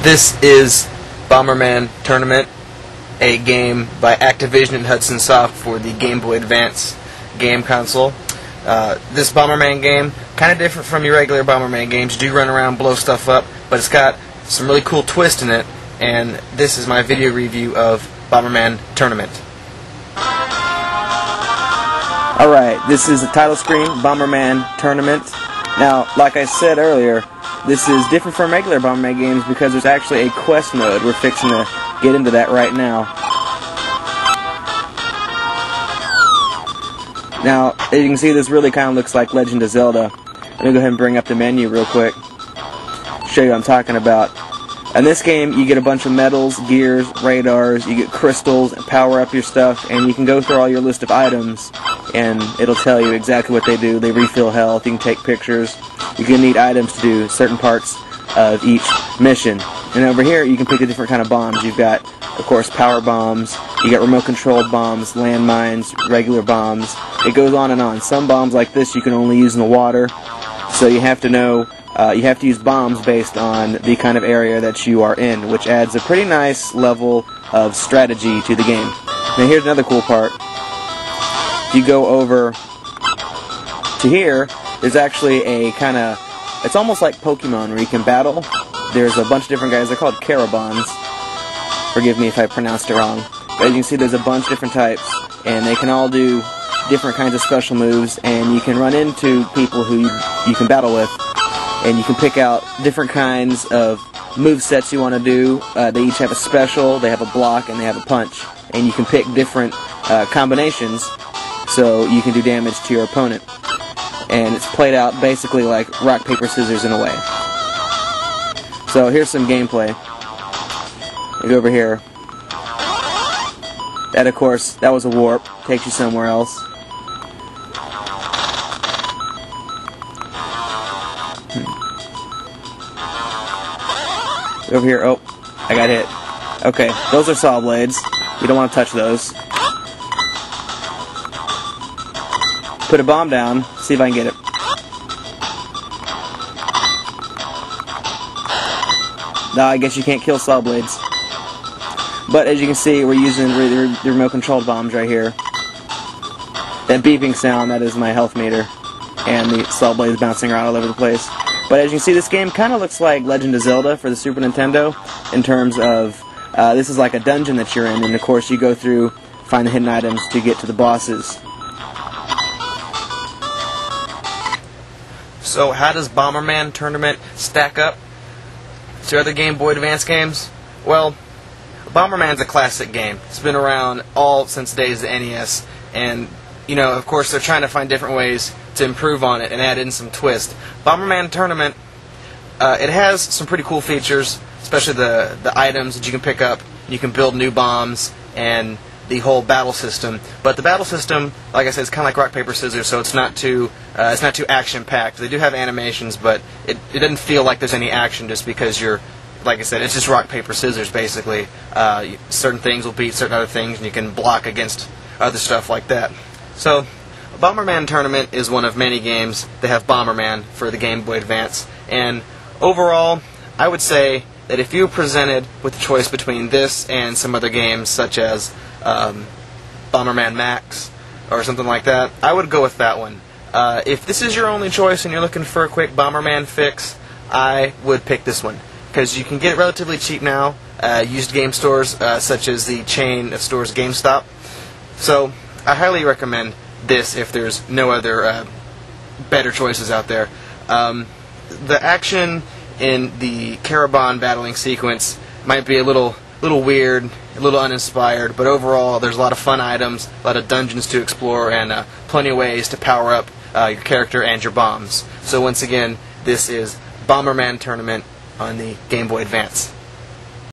This is Bomberman Tournament, a game by Activision and Hudson Soft for the Game Boy Advance game console. This Bomberman game, kind of different from your regular Bomberman games. You do run around, blow stuff up, but it's got some really cool twist in it, and this is my video review of Bomberman Tournament. Alright, this is the title screen, Bomberman Tournament. Now, like I said earlier, this is different from regular Bomberman games because there's actually a quest mode. We're fixing to get into that right now. Now, as you can see, this really kind of looks like Legend of Zelda. Let me go ahead and bring up the menu real quick, show you what I'm talking about. In this game, you get a bunch of medals, gears, radars, you get crystals, and power up your stuff, and you can go through all your list of items, and it'll tell you exactly what they do. They refill health, you can take pictures, you can need items to do certain parts of each mission. And over here, you can pick a different kind of bombs. You've got, of course, power bombs, you got remote-controlled bombs, landmines, regular bombs. It goes on and on. Some bombs like this you can only use in the water, so you have to know, you have to use bombs based on the kind of area that you are in, which adds a pretty nice level of strategy to the game. Now here's another cool part. If you go over to here, there's actually a kind of, it's almost like Pokemon where you can battle. There's a bunch of different guys, they're called Carabons. Forgive me if I pronounced it wrong. But as you can see, there's a bunch of different types, and they can all do different kinds of special moves, and you can run into people who you can battle with, and you can pick out different kinds of movesets you want to do. They each have a special, they have a block, and they have a punch. And you can pick different combinations so you can do damage to your opponent. And it's played out basically like rock, paper, scissors in a way. So here's some gameplay. You go over here. That, of course, that was a warp. Takes you somewhere else. Over here, oh, I got hit. Okay, those are saw blades. You don't want to touch those. Put a bomb down, see if I can get it. No, I guess you can't kill saw blades. But as you can see, we're using the remote-controlled bombs right here. That beeping sound, that is my health meter. And the saw blades bouncing around all over the place. But as you can see, this game kind of looks like Legend of Zelda for the Super Nintendo in terms of, this is like a dungeon that you're in, and of course you go through, find the hidden items to get to the bosses. So how does Bomberman Tournament stack up to other Game Boy Advance games? Well, Bomberman's a classic game. It's been around all since the days of the NES, and you know, of course, they're trying to find different ways to improve on it and add in some twist. Bomberman Tournament, it has some pretty cool features, especially the items that you can pick up. You can build new bombs and the whole battle system. But the battle system, like I said, is kind of like rock, paper, scissors, so it's not too action-packed. They do have animations, but it doesn't feel like there's any action just because you're, like I said, it's just rock, paper, scissors, basically. Certain things will beat certain other things, and you can block against other stuff like that. So, Bomberman Tournament is one of many games that have Bomberman for the Game Boy Advance, and overall, I would say that if you were presented with the choice between this and some other games such as Bomberman Max or something like that, I would go with that one. If this is your only choice and you're looking for a quick Bomberman fix, I would pick this one, because you can get it relatively cheap now, used game stores such as the chain of stores GameStop. So, I highly recommend this if there's no other better choices out there. The action in the Carabon battling sequence might be a little weird, a little uninspired, but overall there's a lot of fun items, a lot of dungeons to explore, and plenty of ways to power up your character and your bombs. So once again, this is Bomberman Tournament on the Game Boy Advance.